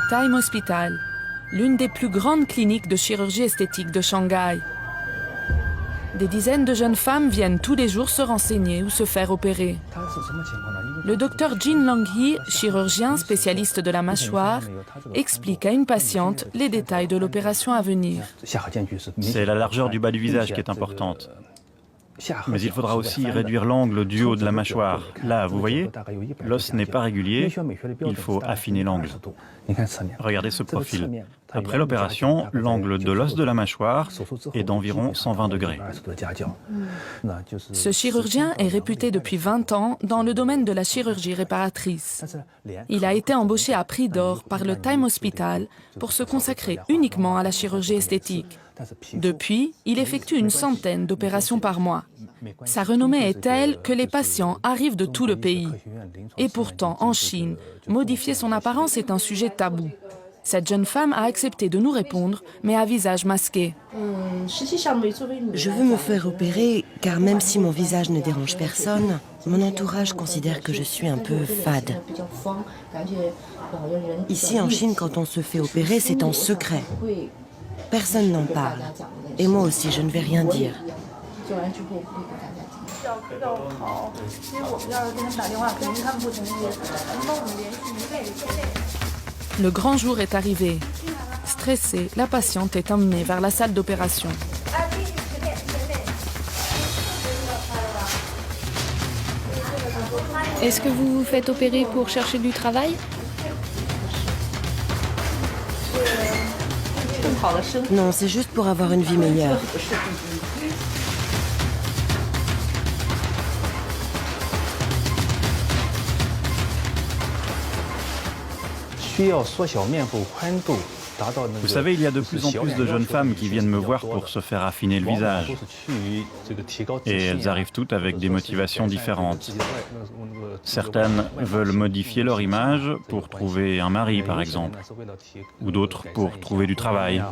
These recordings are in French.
Time Hospital, l'une des plus grandes cliniques de chirurgie esthétique de Shanghai. Des dizaines de jeunes femmes viennent tous les jours se renseigner ou se faire opérer. Le docteur Jin Long-hee, chirurgien spécialiste de la mâchoire, explique à une patiente les détails de l'opération à venir. C'est la largeur du bas du visage qui est importante. Mais il faudra aussi réduire l'angle du haut de la mâchoire. Là, vous voyez, l'os n'est pas régulier, il faut affiner l'angle. Regardez ce profil. Après l'opération, l'angle de l'os de la mâchoire est d'environ 120 degrés. Ce chirurgien est réputé depuis 20 ans dans le domaine de la chirurgie réparatrice. Il a été embauché à prix d'or par le Time Hospital pour se consacrer uniquement à la chirurgie esthétique. Depuis, il effectue une centaine d'opérations par mois. Sa renommée est telle que les patients arrivent de tout le pays. Et pourtant, en Chine, modifier son apparence est un sujet tabou. Cette jeune femme a accepté de nous répondre, mais à visage masqué. Je veux me faire opérer, car même si mon visage ne dérange personne, mon entourage considère que je suis un peu fade. Ici, en Chine, quand on se fait opérer, c'est en secret. Personne n'en parle. Et moi aussi, je ne vais rien dire. Le grand jour est arrivé. Stressée, la patiente est emmenée vers la salle d'opération. Est-ce que vous vous faites opérer pour chercher du travail ? Non, c'est juste pour avoir une vie meilleure. Vous savez, il y a de plus en plus de jeunes femmes qui viennent me voir pour se faire affiner le visage. Et elles arrivent toutes avec des motivations différentes. Certaines veulent modifier leur image pour trouver un mari, par exemple. Ou d'autres pour trouver du travail.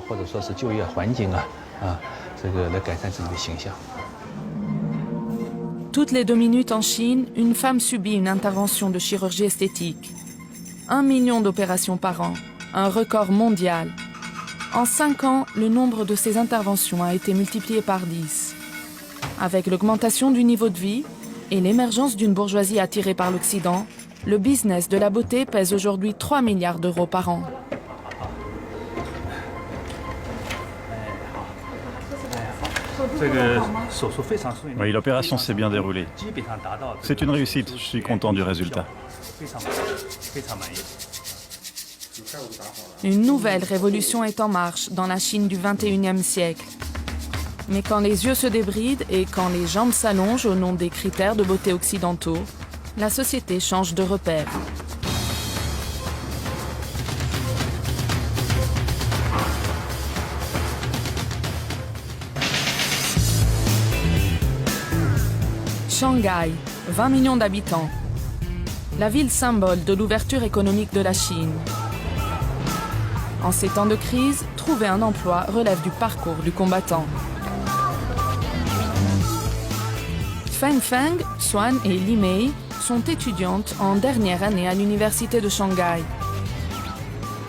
Toutes les 2 minutes en Chine, une femme subit une intervention de chirurgie esthétique. 1 million d'opérations par an, un record mondial. En 5 ans, le nombre de ces interventions a été multiplié par 10. Avec l'augmentation du niveau de vie et l'émergence d'une bourgeoisie attirée par l'Occident, le business de la beauté pèse aujourd'hui 3 milliards d'euros par an. Oui, l'opération s'est bien déroulée. C'est une réussite, je suis content du résultat. Une nouvelle révolution est en marche dans la Chine du 21e siècle. Mais quand les yeux se débrident et quand les jambes s'allongent au nom des critères de beauté occidentaux, la société change de repère. Shanghai, 20 millions d'habitants. La ville symbole de l'ouverture économique de la Chine. En ces temps de crise, trouver un emploi relève du parcours du combattant. Feng Feng, Xuan et Li Mei sont étudiantes en dernière année à l'université de Shanghai.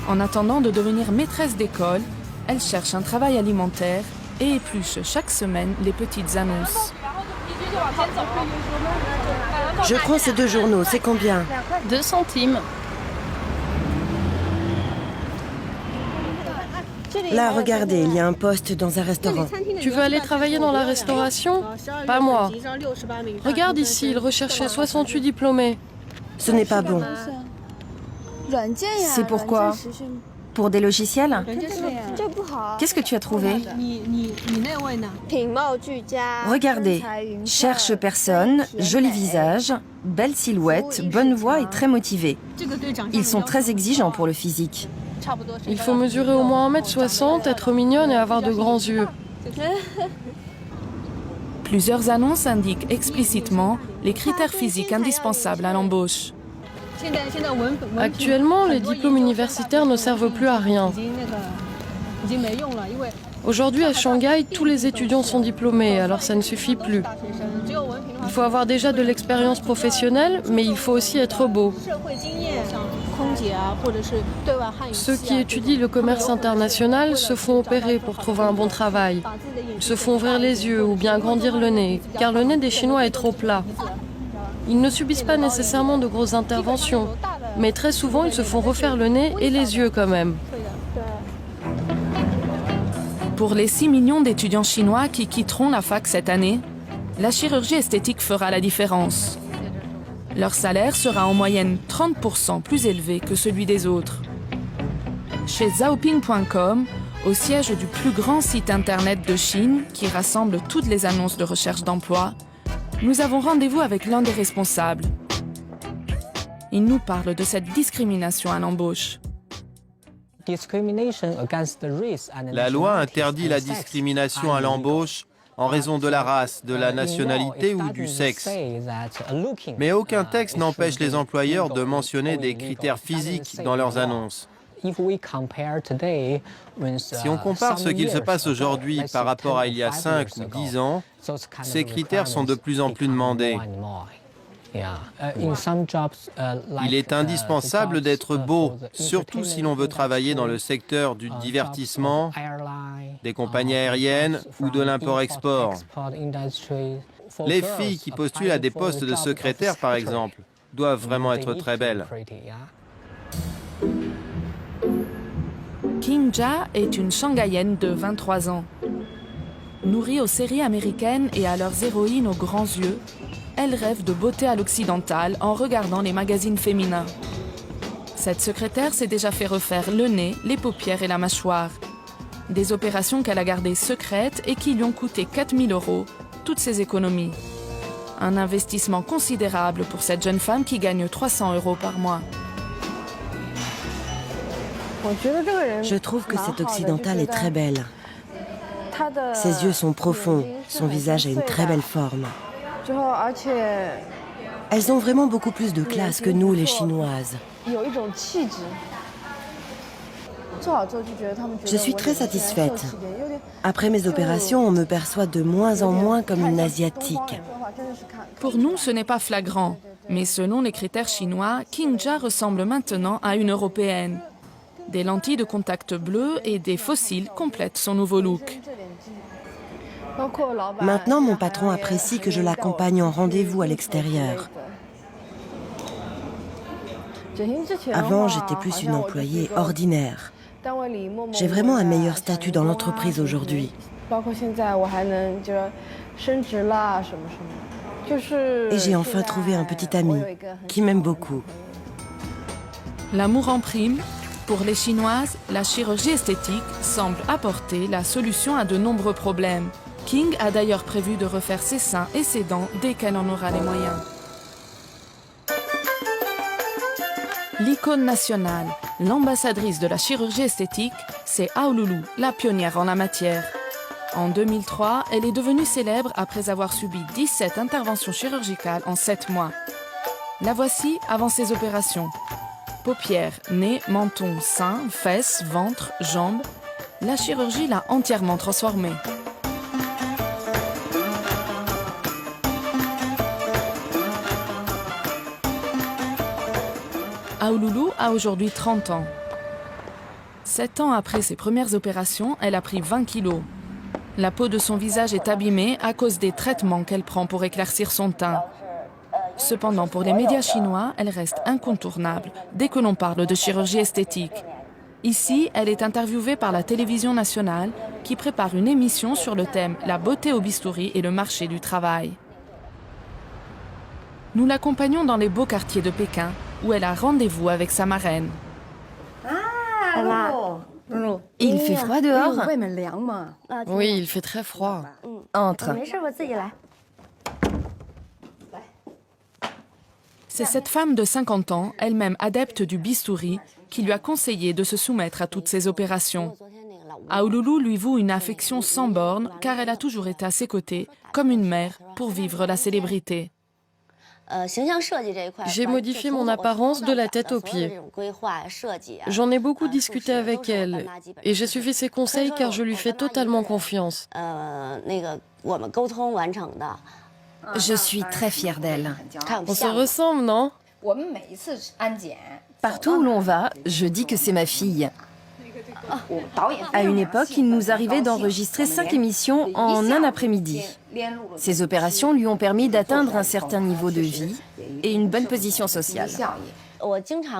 En attendant de devenir maîtresse d'école, elles cherchent un travail alimentaire et épluchent chaque semaine les petites annonces. Je prends ces 2 journaux, c'est combien ? 2 centimes. Là, regardez, il y a un poste dans un restaurant. Tu veux aller travailler dans la restauration ? Pas moi. Regarde ici, ils recherchaient 68 diplômés. Ce n'est pas bon. C'est pourquoi ? Pour des logiciels ? Qu'est-ce que tu as trouvé ? Regardez, cherche personne, joli visage, belle silhouette, bonne voix et très motivé. Ils sont très exigeants pour le physique. Il faut mesurer au moins 1m60, être mignonne et avoir de grands yeux. Plusieurs annonces indiquent explicitement les critères physiques indispensables à l'embauche. Actuellement, les diplômes universitaires ne servent plus à rien. Aujourd'hui, à Shanghai, tous les étudiants sont diplômés, alors ça ne suffit plus. Il faut avoir déjà de l'expérience professionnelle, mais il faut aussi être beau. Ceux qui étudient le commerce international se font opérer pour trouver un bon travail. Ils se font ouvrir les yeux ou bien agrandir le nez, car le nez des Chinois est trop plat. Ils ne subissent pas nécessairement de grosses interventions, mais très souvent ils se font refaire le nez et les yeux quand même. Pour les 6 millions d'étudiants chinois qui quitteront la fac cette année, la chirurgie esthétique fera la différence. Leur salaire sera en moyenne 30% plus élevé que celui des autres. Chez Zhaoping.com, au siège du plus grand site internet de Chine, qui rassemble toutes les annonces de recherche d'emploi, nous avons rendez-vous avec l'un des responsables. Il nous parle de cette discrimination à l'embauche. La loi interdit la discrimination à l'embauche en raison de la race, de la nationalité ou du sexe. Mais aucun texte n'empêche les employeurs de mentionner des critères physiques dans leurs annonces. Si on compare ce qu'il se passe aujourd'hui par rapport à il y a 5 ou 10 ans, ces critères sont de plus en plus demandés. Il est indispensable d'être beau, surtout si l'on veut travailler dans le secteur du divertissement, des compagnies aériennes ou de l'import-export. Les filles qui postulent à des postes de secrétaire, par exemple, doivent vraiment être très belles. King Jia est une Shanghaïenne de 23 ans. Nourrie aux séries américaines et à leurs héroïnes aux grands yeux, elle rêve de beauté à l'occidentale en regardant les magazines féminins. Cette secrétaire s'est déjà fait refaire le nez, les paupières et la mâchoire. Des opérations qu'elle a gardées secrètes et qui lui ont coûté 4 000 €, toutes ses économies. Un investissement considérable pour cette jeune femme qui gagne 300 € par mois. Je trouve que cette occidentale est très belle. Ses yeux sont profonds, son visage a une très belle forme. Elles ont vraiment beaucoup plus de classe que nous, les Chinoises. Je suis très satisfaite. Après mes opérations, on me perçoit de moins en moins comme une Asiatique. Pour nous, ce n'est pas flagrant. Mais selon les critères chinois, King Jia ressemble maintenant à une Européenne. Des lentilles de contact bleues et des fossiles complètent son nouveau look. Maintenant, mon patron apprécie que je l'accompagne en rendez-vous à l'extérieur. Avant, j'étais plus une employée ordinaire. J'ai vraiment un meilleur statut dans l'entreprise aujourd'hui. Et j'ai enfin trouvé un petit ami qui m'aime beaucoup. L'amour en prime. Pour les Chinoises, la chirurgie esthétique semble apporter la solution à de nombreux problèmes. King a d'ailleurs prévu de refaire ses seins et ses dents dès qu'elle en aura les moyens. L'icône nationale, l'ambassadrice de la chirurgie esthétique, c'est Aolulu, la pionnière en la matière. En 2003, elle est devenue célèbre après avoir subi 17 interventions chirurgicales en 7 mois. La voici avant ses opérations. Paupières, nez, menton, seins, fesses, ventre, jambes. La chirurgie l'a entièrement transformée. Aolulu a aujourd'hui 30 ans. 7 ans après ses premières opérations, elle a pris 20 kilos. La peau de son visage est abîmée à cause des traitements qu'elle prend pour éclaircir son teint. Cependant, pour les médias chinois, elle reste incontournable dès que l'on parle de chirurgie esthétique. Ici, elle est interviewée par la télévision nationale qui prépare une émission sur le thème « La beauté au bistouri et le marché du travail ». Nous l'accompagnons dans les beaux quartiers de Pékin où elle a rendez-vous avec sa marraine. Il fait froid dehors? Oui, il fait très froid. Entre. C'est cette femme de 50 ans, elle-même adepte du bistouri, qui lui a conseillé de se soumettre à toutes ces opérations. Aolulu lui voue une affection sans bornes, car elle a toujours été à ses côtés, comme une mère, pour vivre la célébrité. J'ai modifié mon apparence de la tête aux pieds. J'en ai beaucoup discuté avec elle et j'ai suivi ses conseils car je lui fais totalement confiance. Je suis très fière d'elle. On se ressemble, non? Partout où l'on va, je dis que c'est ma fille. À une époque, il nous arrivait d'enregistrer 5 émissions en un après-midi. Ces opérations lui ont permis d'atteindre un certain niveau de vie et une bonne position sociale.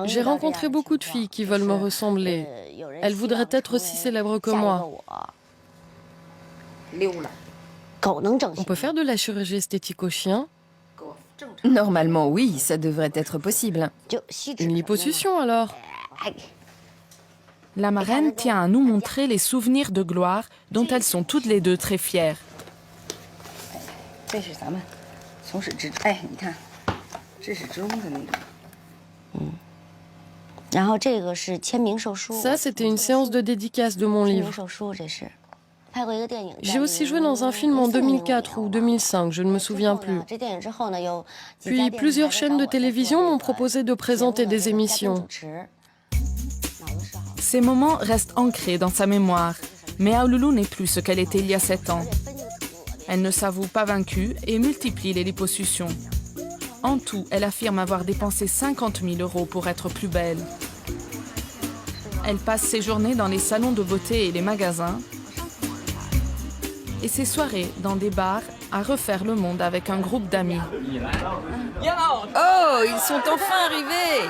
J'ai rencontré beaucoup de filles qui veulent me ressembler. Elles voudraient être aussi célèbres que moi. On peut faire de la chirurgie esthétique aux chiens? Normalement, oui, ça devrait être possible. Une liposuction alors? La marraine tient à nous montrer les souvenirs de gloire dont elles sont toutes les deux très fières. Ça, c'était une séance de dédicace de mon livre. J'ai aussi joué dans un film en 2004 ou 2005, je ne me souviens plus. Puis plusieurs chaînes de télévision m'ont proposé de présenter des émissions. Ces moments restent ancrés dans sa mémoire, mais Aouloulou n'est plus ce qu'elle était il y a 7 ans. Elle ne s'avoue pas vaincue et multiplie les liposuctions. En tout, elle affirme avoir dépensé 50 000 € pour être plus belle. Elle passe ses journées dans les salons de beauté et les magasins, et ses soirées dans des bars à refaire le monde avec un groupe d'amis. Oh, ils sont enfin arrivés!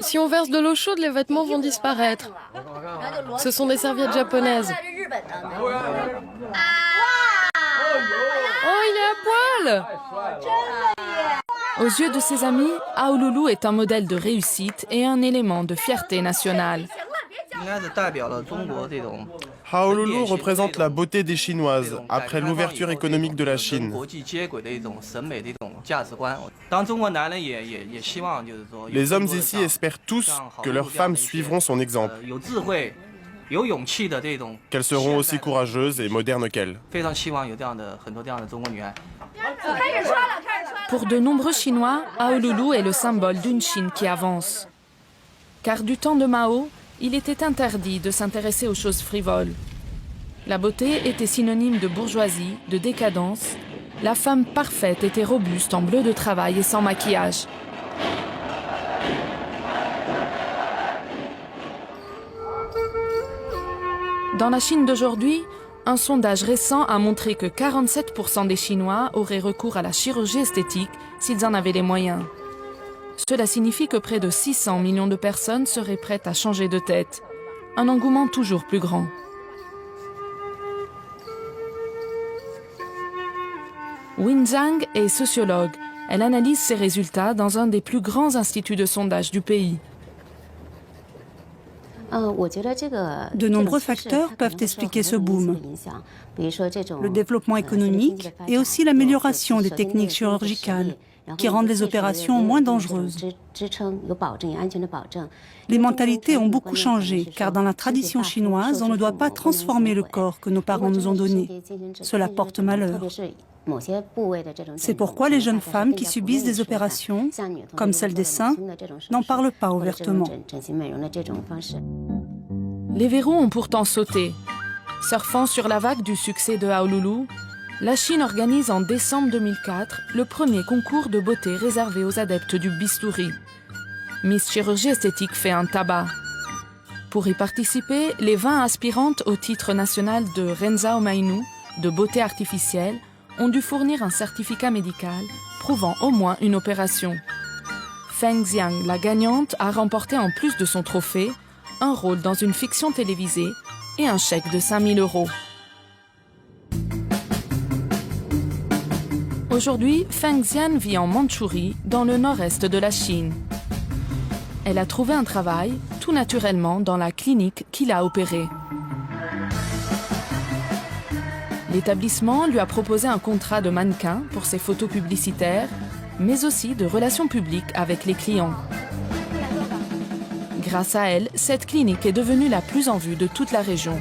Si on verse de l'eau chaude, les vêtements vont disparaître. Ce sont des serviettes japonaises. Oh, il est à poil! Aux yeux de ses amis, Aouloulou est un modèle de réussite et un élément de fierté nationale. Aouloulou représente la beauté des Chinoises après l'ouverture économique de la Chine. Les hommes ici espèrent tous que leurs femmes suivront son exemple, qu'elles seront aussi courageuses et modernes qu'elle. Pour de nombreux Chinois, Aouloulou est le symbole d'une Chine qui avance. Car du temps de Mao, il était interdit de s'intéresser aux choses frivoles. La beauté était synonyme de bourgeoisie, de décadence. La femme parfaite était robuste en bleu de travail et sans maquillage. Dans la Chine d'aujourd'hui, un sondage récent a montré que 47% des Chinois auraient recours à la chirurgie esthétique s'ils en avaient les moyens. Cela signifie que près de 600 millions de personnes seraient prêtes à changer de tête. Un engouement toujours plus grand. Win Zhang est sociologue. Elle analyse ses résultats dans un des plus grands instituts de sondage du pays. De nombreux facteurs peuvent expliquer ce boom. Le développement économique et aussi l'amélioration des techniques chirurgicales qui rendent les opérations moins dangereuses. Les mentalités ont beaucoup changé car dans la tradition chinoise, on ne doit pas transformer le corps que nos parents nous ont donné. Cela porte malheur. C'est pourquoi les jeunes femmes qui subissent des opérations, comme celle des seins, n'en parlent pas ouvertement. Les verrous ont pourtant sauté. Surfant sur la vague du succès de Aouloulou, la Chine organise en décembre 2004 le premier concours de beauté réservé aux adeptes du bistouri. Miss Chirurgie Esthétique fait un tabac. Pour y participer, les 20 aspirantes au titre national de Renzhao Mainou, de beauté artificielle, ont dû fournir un certificat médical prouvant au moins une opération. Feng Xiang, la gagnante, a remporté en plus de son trophée un rôle dans une fiction télévisée et un chèque de 5 000 €. Aujourd'hui, Feng Xian vit en Mandchourie, dans le nord-est de la Chine. Elle a trouvé un travail, tout naturellement, dans la clinique qui l'a opérée. L'établissement lui a proposé un contrat de mannequin pour ses photos publicitaires, mais aussi de relations publiques avec les clients. Grâce à elle, cette clinique est devenue la plus en vue de toute la région.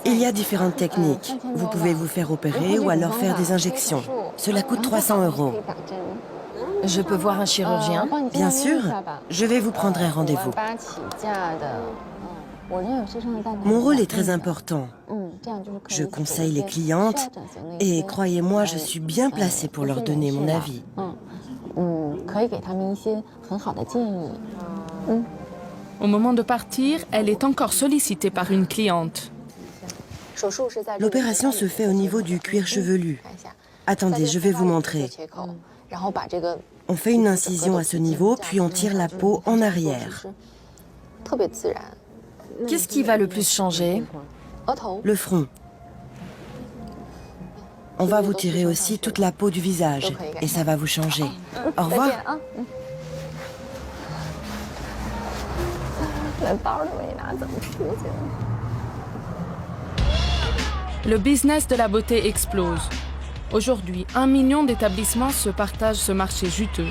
Il y a différentes techniques. Vous pouvez vous faire opérer ou alors faire des injections. Cela coûte 300 €. Je peux voir un chirurgien? Bien sûr, je vais vous prendre un rendez-vous. Mon rôle est très important. Je conseille les clientes et croyez-moi, je suis bien placée pour leur donner mon avis. Au moment de partir, elle est encore sollicitée par une cliente. L'opération se fait au niveau du cuir chevelu. Attendez, je vais vous montrer. On fait une incision à ce niveau, puis on tire la peau en arrière. Qu'est-ce qui va le plus changer? Le front. On va vous tirer aussi toute la peau du visage et ça va vous changer. Au revoir. Le business de la beauté explose. Aujourd'hui, 1 million d'établissements se partagent ce marché juteux.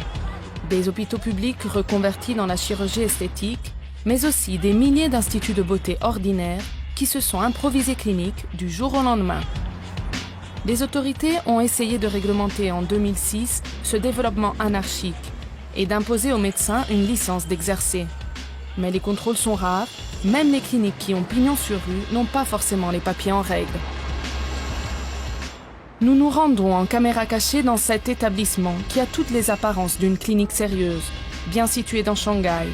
Des hôpitaux publics reconvertis dans la chirurgie esthétique, mais aussi des milliers d'instituts de beauté ordinaires qui se sont improvisés cliniques du jour au lendemain. Les autorités ont essayé de réglementer en 2006 ce développement anarchique et d'imposer aux médecins une licence d'exercer. Mais les contrôles sont rares, même les cliniques qui ont pignon sur rue n'ont pas forcément les papiers en règle. Nous nous rendons en caméra cachée dans cet établissement qui a toutes les apparences d'une clinique sérieuse, bien située dans Shanghai.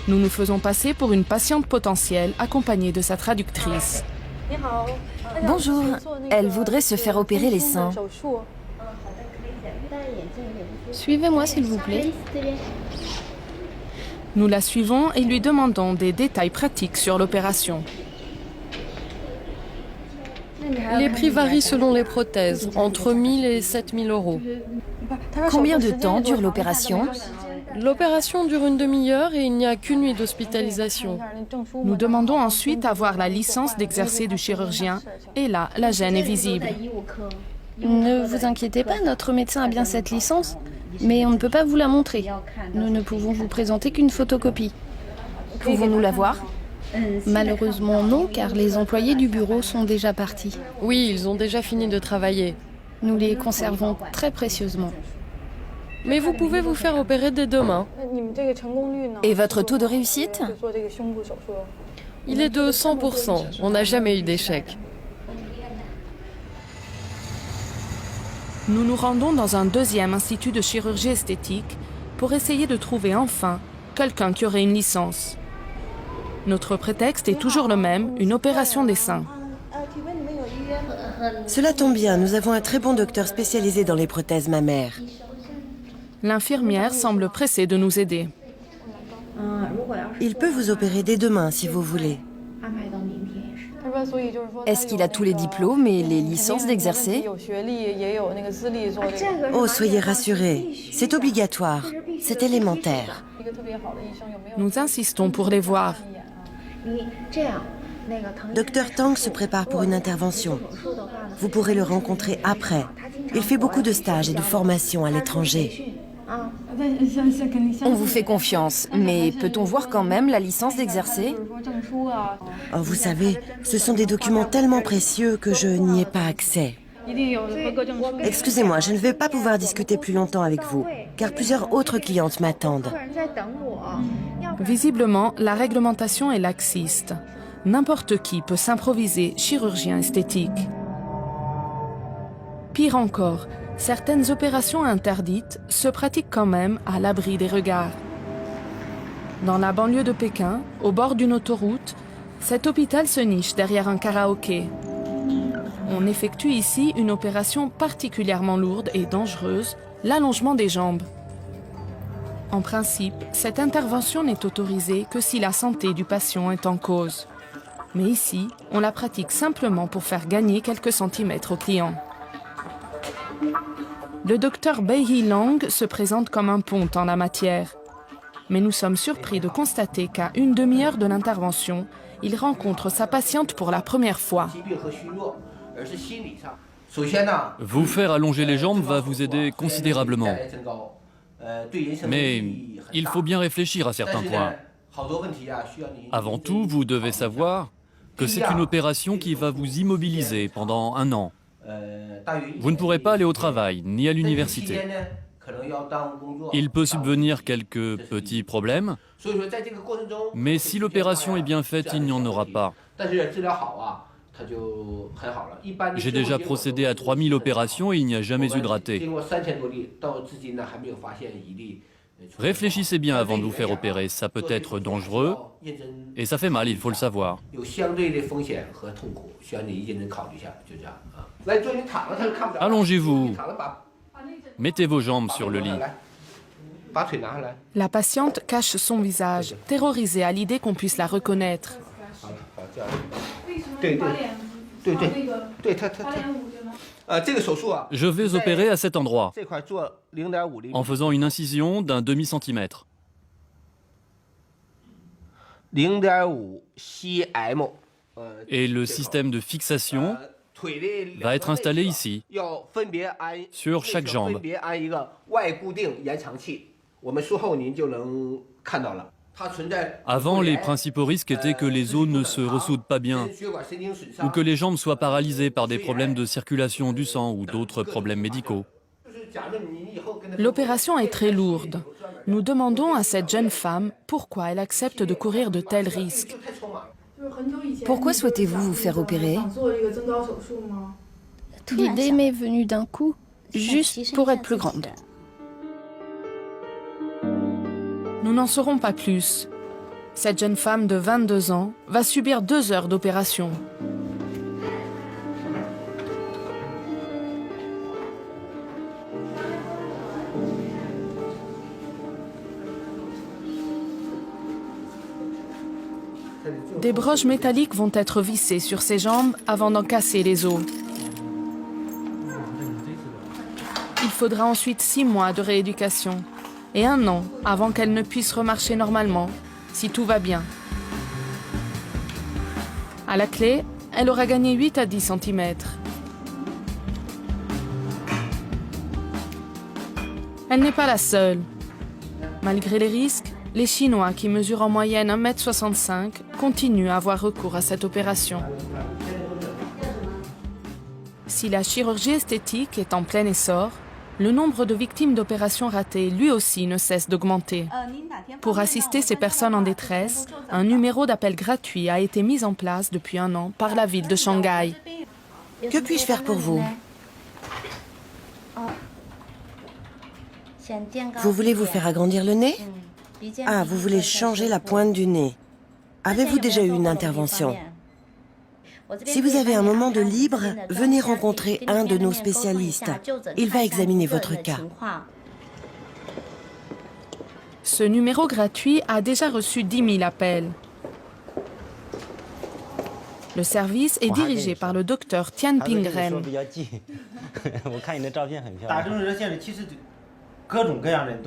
Nous nous faisons passer pour une patiente potentielle accompagnée de sa traductrice. Bonjour, elle voudrait se faire opérer les seins. Suivez-moi s'il vous plaît. Nous la suivons et lui demandons des détails pratiques sur l'opération. Les prix varient selon les prothèses, entre 1 000 et 7 000 euros. Combien de temps dure l'opération? L'opération dure une demi-heure et il n'y a qu'une nuit d'hospitalisation. Nous demandons ensuite à voir la licence d'exercer du chirurgien et là, la gêne est visible. Ne vous inquiétez pas, notre médecin a bien cette licence, mais on ne peut pas vous la montrer. Nous ne pouvons vous présenter qu'une photocopie. Pouvons-nous la voir? Malheureusement non, car les employés du bureau sont déjà partis. Oui, ils ont déjà fini de travailler. Nous les conservons très précieusement. Mais vous pouvez vous faire opérer dès demain. Et votre taux de réussite? Il est de 100%. On n'a jamais eu d'échec. Nous nous rendons dans un deuxième institut de chirurgie esthétique pour essayer de trouver enfin quelqu'un qui aurait une licence. Notre prétexte est toujours le même, une opération des seins. Cela tombe bien, nous avons un très bon docteur spécialisé dans les prothèses mammaires. L'infirmière semble pressée de nous aider. Il peut vous opérer dès demain si vous voulez. Est-ce qu'il a tous les diplômes et les licences d'exercer? Oh, soyez rassurés, c'est obligatoire, c'est élémentaire. Nous insistons pour les voir. Docteur Tang se prépare pour une intervention. Vous pourrez le rencontrer après. Il fait beaucoup de stages et de formations à l'étranger. On vous fait confiance, mais peut-on voir quand même la licence d'exercer? Oh, vous savez, ce sont des documents tellement précieux que je n'y ai pas accès. Excusez-moi, je ne vais pas pouvoir discuter plus longtemps avec vous, car plusieurs autres clientes m'attendent. Visiblement, la réglementation est laxiste. N'importe qui peut s'improviser chirurgien esthétique. Pire encore, certaines opérations interdites se pratiquent quand même à l'abri des regards. Dans la banlieue de Pékin, au bord d'une autoroute, cet hôpital se niche derrière un karaoké. On effectue ici une opération particulièrement lourde et dangereuse, l'allongement des jambes. En principe, cette intervention n'est autorisée que si la santé du patient est en cause. Mais ici, on la pratique simplement pour faire gagner quelques centimètres au client. Le docteur Bei Lang se présente comme un ponte en la matière. Mais nous sommes surpris de constater qu'à une demi-heure de l'intervention, il rencontre sa patiente pour la première fois. Vous faire allonger les jambes va vous aider considérablement. Mais il faut bien réfléchir à certains points. Avant tout, vous devez savoir que c'est une opération qui va vous immobiliser pendant 1 an. Vous ne pourrez pas aller au travail, ni à l'université. Il peut subvenir quelques petits problèmes, mais si l'opération est bien faite, il n'y en aura pas. J'ai déjà procédé à 3000 opérations et il n'y a jamais eu de raté. Réfléchissez bien avant de vous faire opérer, ça peut être dangereux et ça fait mal, il faut le savoir. Allongez-vous, mettez vos jambes sur le lit. La patiente cache son visage, terrorisée à l'idée qu'on puisse la reconnaître. Je vais opérer à cet endroit, en faisant une incision d'un demi-centimètre. Et le système de fixation va être installé ici, sur chaque jambe. Avant, les principaux risques étaient que les os ne se ressoudent pas bien ou que les jambes soient paralysées par des problèmes de circulation du sang ou d'autres problèmes médicaux. L'opération est très lourde. Nous demandons à cette jeune femme pourquoi elle accepte de courir de tels risques. Pourquoi souhaitez-vous vous faire opérer? L'idée m'est venue d'un coup, juste pour être plus grande. Nous n'en saurons pas plus. Cette jeune femme de 22 ans va subir 2 heures d'opération. Des broches métalliques vont être vissées sur ses jambes avant d'en casser les os. Il faudra ensuite 6 mois de rééducation et 1 an avant qu'elle ne puisse remarcher normalement, si tout va bien. À la clé, elle aura gagné 8 à 10 cm. Elle n'est pas la seule. Malgré les risques, les Chinois, qui mesurent en moyenne 1,65 m, continuent à avoir recours à cette opération. Si la chirurgie esthétique est en plein essor, le nombre de victimes d'opérations ratées, lui aussi, ne cesse d'augmenter. Pour assister ces personnes en détresse, un numéro d'appel gratuit a été mis en place depuis 1 an par la ville de Shanghai. Que puis-je faire pour vous? Vous voulez vous faire agrandir le nez? Ah, vous voulez changer la pointe du nez. Avez-vous déjà eu une intervention? Si vous avez un moment de libre, venez rencontrer un de nos spécialistes. Il va examiner votre cas. Ce numéro gratuit a déjà reçu 10 000 appels. Le service est dirigé par le docteur Tian Ping Ren.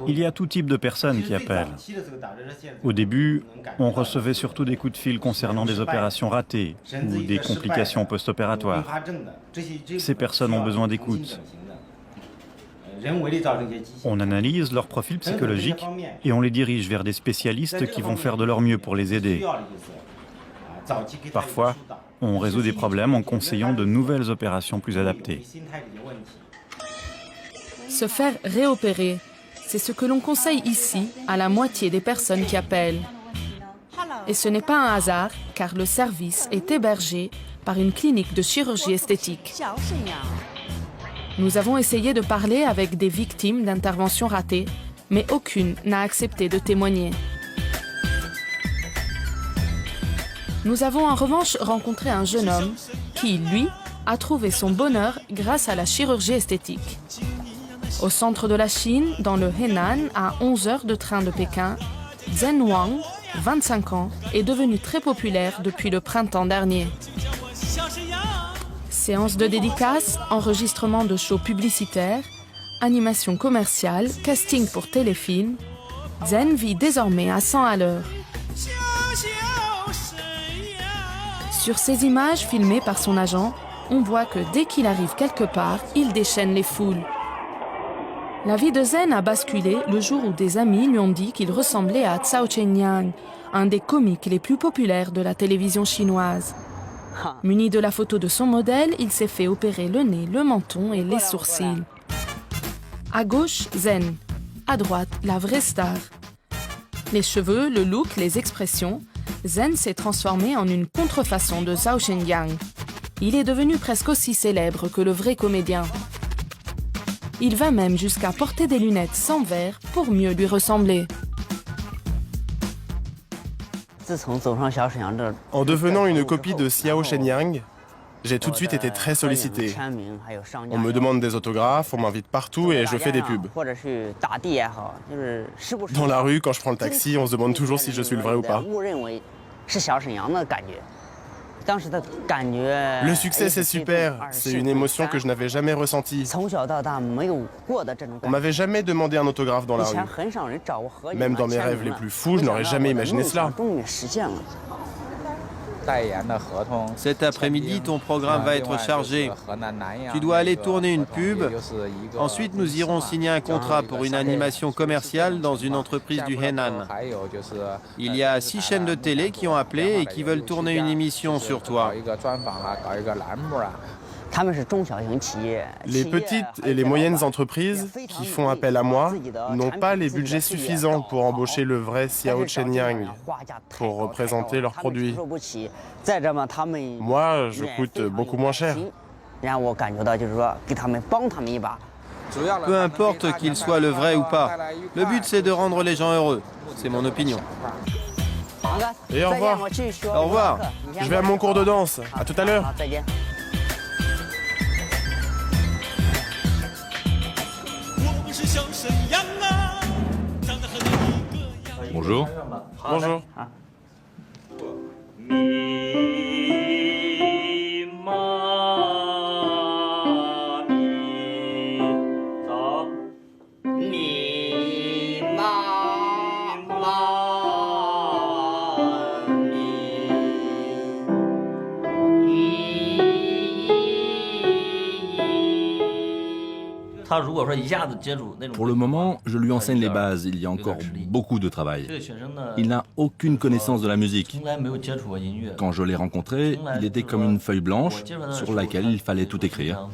Il y a tout type de personnes qui appellent. Au début, on recevait surtout des coups de fil concernant des opérations ratées ou des complications post-opératoires. Ces personnes ont besoin d'écoute. On analyse leur profil psychologique et on les dirige vers des spécialistes qui vont faire de leur mieux pour les aider. Parfois, on résout des problèmes en conseillant de nouvelles opérations plus adaptées. Se faire réopérer, c'est ce que l'on conseille ici à la moitié des personnes qui appellent. Et ce n'est pas un hasard, car le service est hébergé par une clinique de chirurgie esthétique. Nous avons essayé de parler avec des victimes d'interventions ratées, mais aucune n'a accepté de témoigner. Nous avons en revanche rencontré un jeune homme qui, lui, a trouvé son bonheur grâce à la chirurgie esthétique. Au centre de la Chine, dans le Henan, à 11 heures de train de Pékin, Zhen Wang, 25 ans, est devenu très populaire depuis le printemps dernier. Séances de dédicaces, enregistrement de shows publicitaires, animation commerciale, casting pour téléfilm, Zhen vit désormais à 100 à l'heure. Sur ces images filmées par son agent, on voit que dès qu'il arrive quelque part, il déchaîne les foules. La vie de Zhen a basculé le jour où des amis lui ont dit qu'il ressemblait à Cao Chenyang, un des comiques les plus populaires de la télévision chinoise. Muni de la photo de son modèle, il s'est fait opérer le nez, le menton et les sourcils. À gauche, Zen. À droite, la vraie star. Les cheveux, le look, les expressions, Zen s'est transformé en une contrefaçon de Zhao Shenyang. Il est devenu presque aussi célèbre que le vrai comédien. Il va même jusqu'à porter des lunettes sans verre pour mieux lui ressembler. En devenant une copie de Xiao Shenyang, j'ai tout de suite été très sollicité. On me demande des autographes, on m'invite partout et je fais des pubs. Dans la rue, quand je prends le taxi, on se demande toujours si je suis le vrai ou pas. Le succès, c'est super. C'est une émotion que je n'avais jamais ressentie. On m'avait jamais demandé un autographe dans la rue. Même dans mes rêves les plus fous, je n'aurais jamais imaginé cela. Cet après-midi, ton programme va être chargé. Tu dois aller tourner une pub. Ensuite, nous irons signer un contrat pour une animation commerciale dans une entreprise du Henan. Il y a 6 chaînes de télé qui ont appelé et qui veulent tourner une émission sur toi. Les petites et les moyennes entreprises qui font appel à moi n'ont pas les budgets suffisants pour embaucher le vrai Xiao Shenyang pour représenter leurs produits. Moi, je coûte beaucoup moins cher. Peu importe qu'il soit le vrai ou pas. Le but, c'est de rendre les gens heureux. C'est mon opinion. Et au revoir. Au revoir. Je vais à mon cours de danse. À tout à l'heure. Bonjour. Bonjour. Pour le moment, je lui enseigne les bases. Il y a encore beaucoup de travail. Il n'a aucune connaissance de la musique. Quand je l'ai rencontré, il était comme une feuille blanche sur laquelle il fallait tout écrire.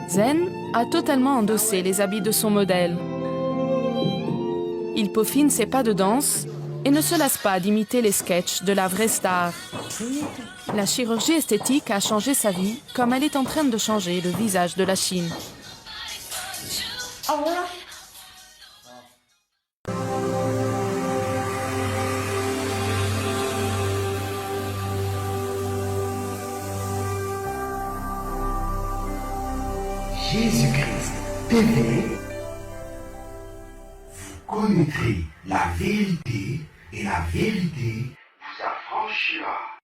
Zen a totalement endossé les habits de son modèle. Il peaufine ses pas de danse et ne se lasse pas d'imiter les sketchs de la vraie star. La chirurgie esthétique a changé sa vie comme elle est en train de changer le visage de la Chine. Jésus-Christ TV, vous connaîtrez la vérité et la vérité vous affranchira.